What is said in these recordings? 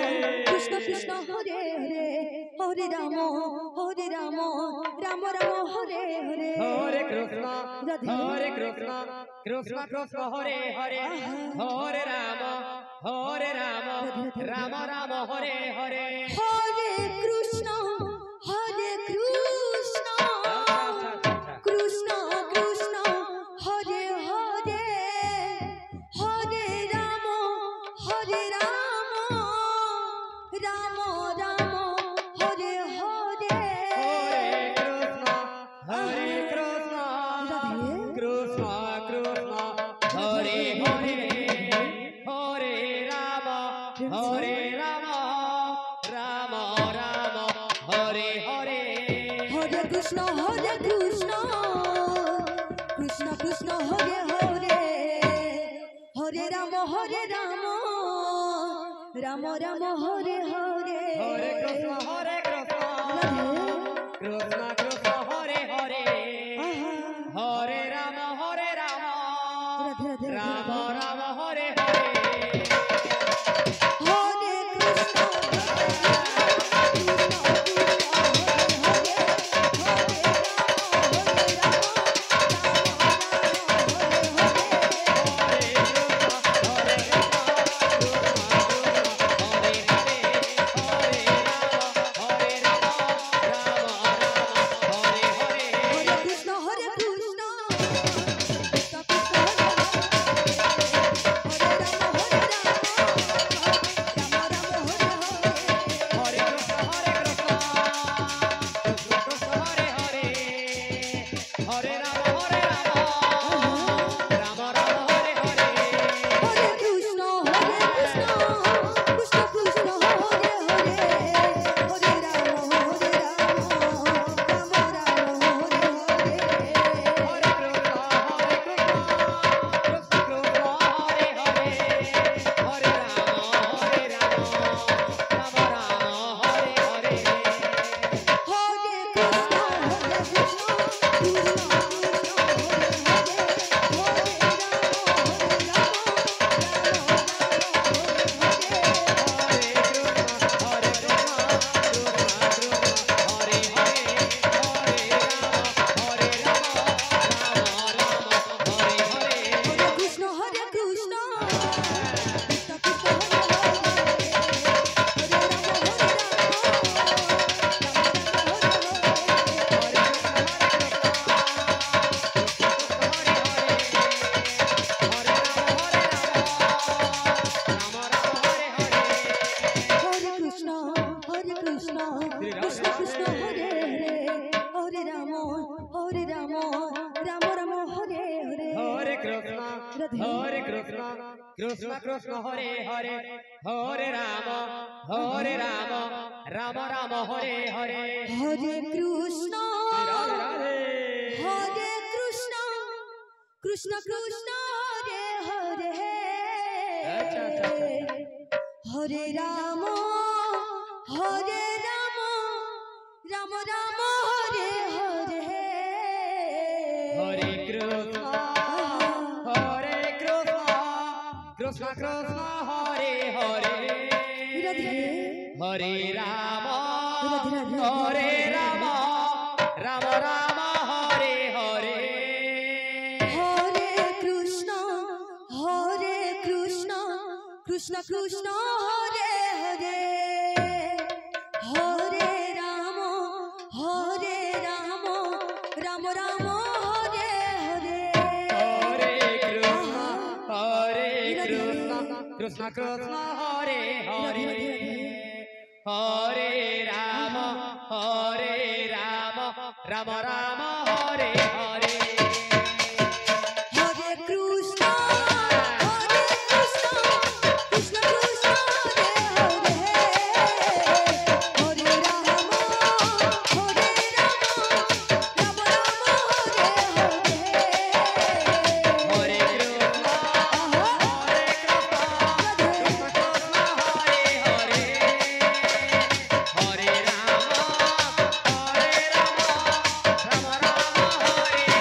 Krishna Krishna Hare Hare Hare Rama Rama Rama Hare Hare Hare Krishna Krishna Krishna Hare Hare Hare Rama Rama Rama Hare Hare Hare Krishna Krishna Krishna Hare Hare Hare Rama Rama Rama Hare Hare Hare Krishna Krishna Krishna Hare Hare Hare Rama Rama Rama Hare Hare Hare Krishna Krishna Krishna Hare Hare Hare Rama Rama Rama Hare Hare Krishna Hare Hare Hare Ram Ram Ram Hare Hare Hare Krishna Krishna Krishna Hare Hare Hare Ram Ram Ram Hare Hare Hare Krishna Radhe Radhe হরে কৃষ্ণ কৃষ্ণ কৃষ্ণ হরে হরে আচ্ছা, আচ্ছা, আচ্ছা। হরে রাম রাম রাম হরে হরে হরে কৃষ্ণ কৃষ্ণ কৃষ্ণ হরে হরে রাধে হরে রাম রাধে রাম রাম হরে হরে হরে কৃষ্ণ কৃষ্ণ কৃষ্ণ হরে হরে হরে রাম রাম রাম হরে হরে হরে কৃষ্ণ কৃষ্ণ হরে হরে হরে রাম রাম রাম হরে হরে হরে কৃষ্ণ কৃষ্ণ কৃষ্ণ হরে হরে হরে রাম রাম রাম হরে হরে হরে কৃষ্ণ কৃষ্ণ কৃষ্ণ হরে হরে হরে রাম রাম রাম হরে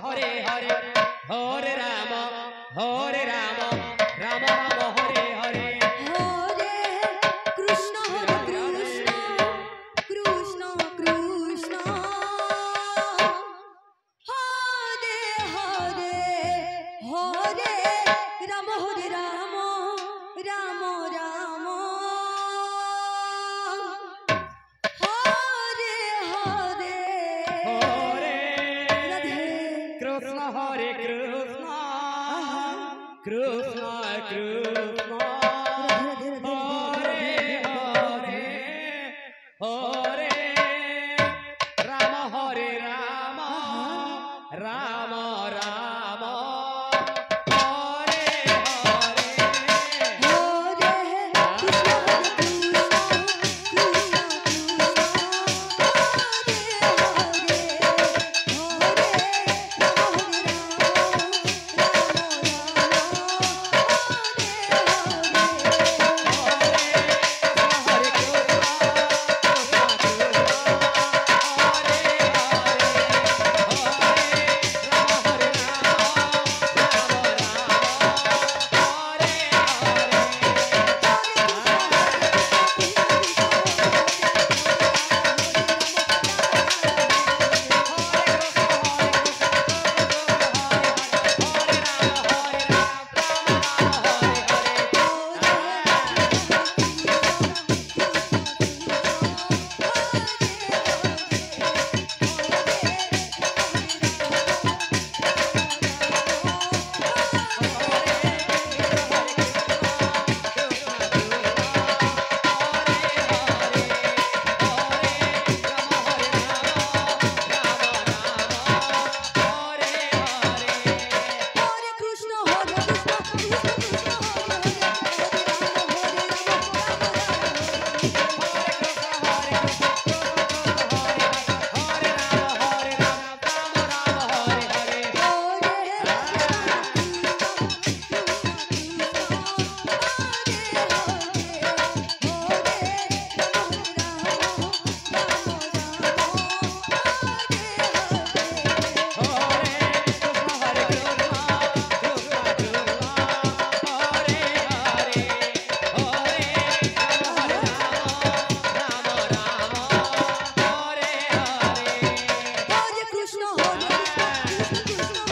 হরে হরে হরে রাম রাম রাম হরে হরে হরে কৃষ্ণ কৃষ্ণ কৃষ্ণ কৃষ্ণ হরে হরে হরে রাম রাম রাম হরে হরে হরে রাধে কৃষ্ণ হরে কৃষ্ণ কৃষ্ণ কৃষ্ণ হরে হরে হরে রাম হরে রাম রাম রাম হরে হরে হরে কৃষ্ণ কৃষ্ণ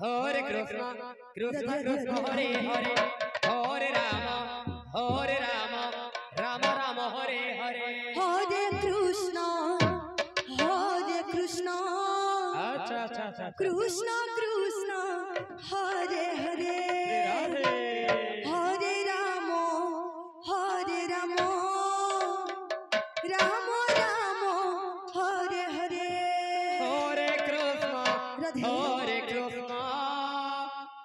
हरे कृष्ण कृष्ण कृष्ण हरे हरे हरे राम राम राम हरे हरे हरे कृष्ण अच्छा अच्छा अच्छा कृष्ण कृष्ण हरे हरे हरे राम राम राम हरे हरे हरे कृष्ण राधे कृष्ण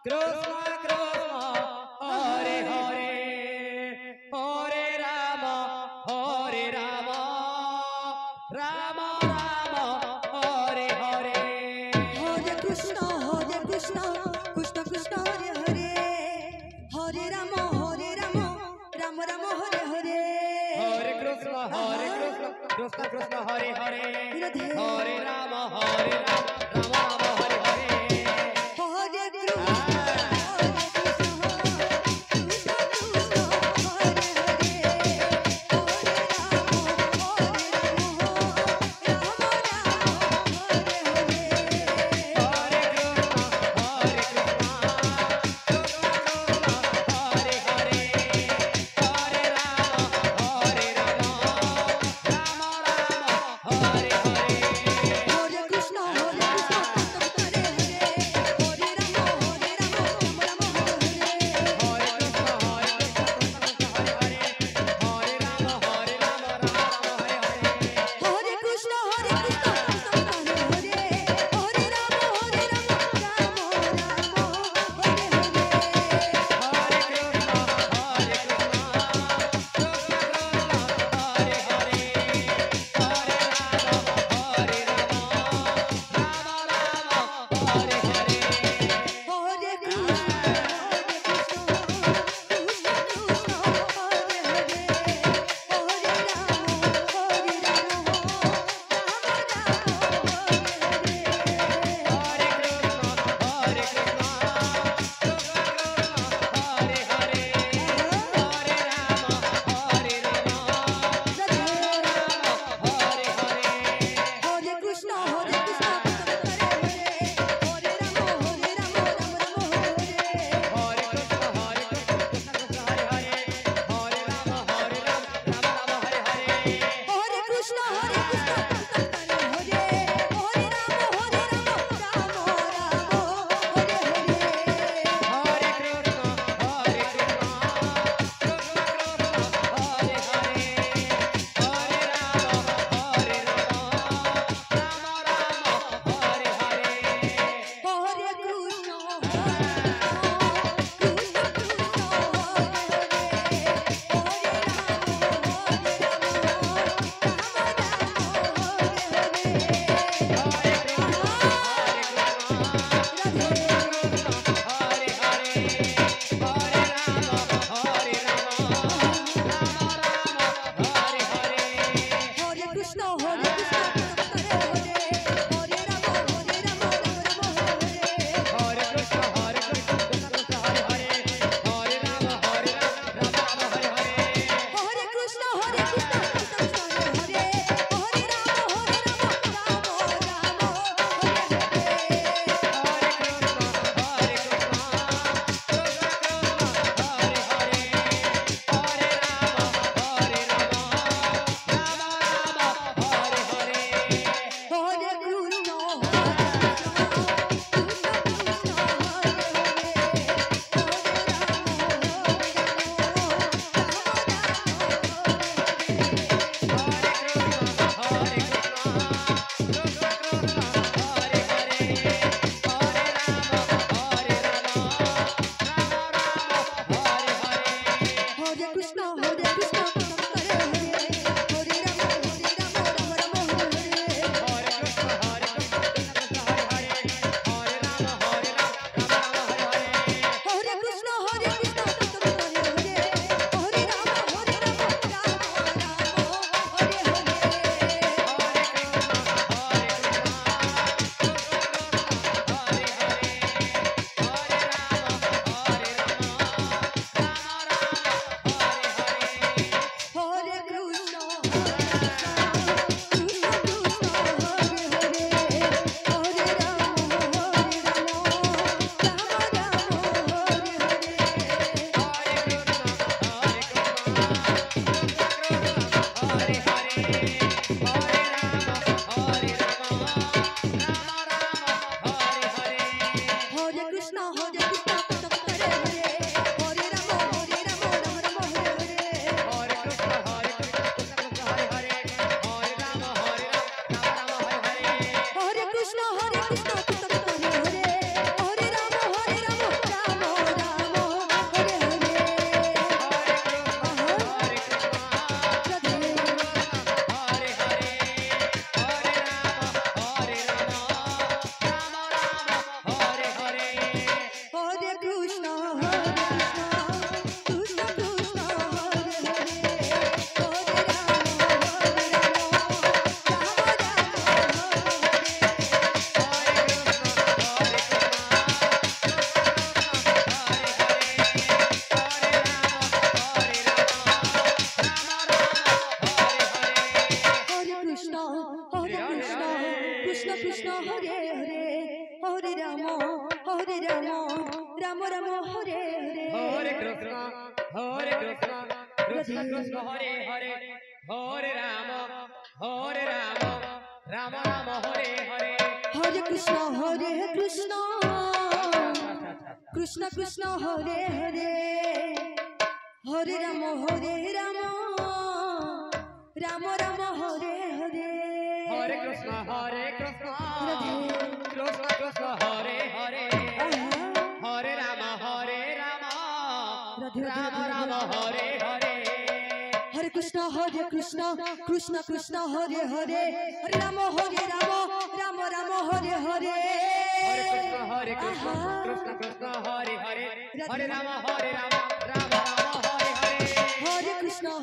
कृष्ण कृष्ण हरे हरे हरे राम राम राम हरे हरे हरे कृष्ण कृष्ण कृष्ण हरे हरे हरे राम राम राम हरे हरे हरे कृष्ण कृष्ण कृष्ण हरे हरे राधे हरे Ram Ram Ram Hare Hare Hare Krishna Krishna Krishna Hare Hare Hare Rama Rama Rama Hare Hare Hare Krishna Krishna Krishna Hare Hare Hare Rama Rama Rama Hare Hare Hare Krishna Krishna Krishna Hare Hare Hare Rama Rama Rama Hare Hare Hare Krishna Krishna Krishna Hare Hare Hare Rama Rama Rama Hare Hare Hare Krishna Krishna Krishna Hare Hare Hare Rama Rama Rama Hare Hare Hare Krishna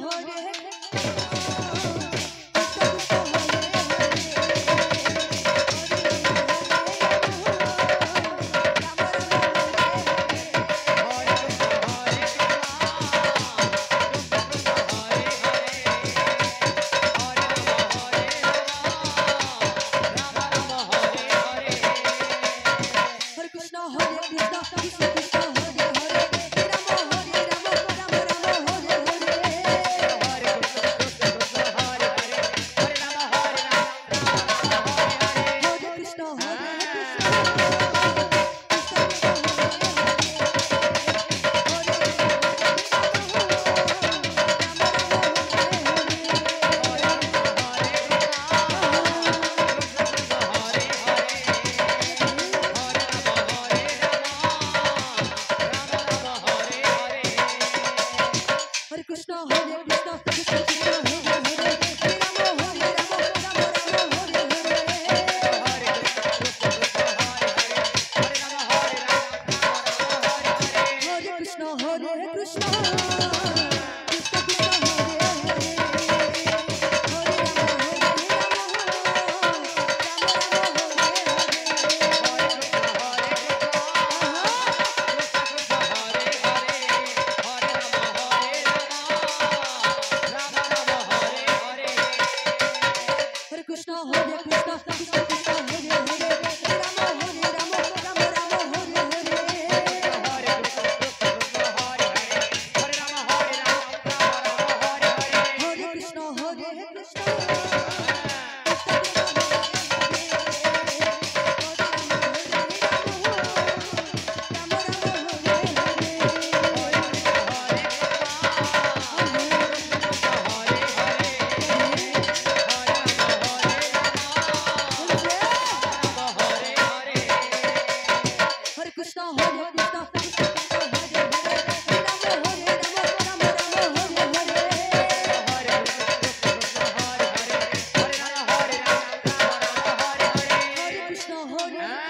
Hare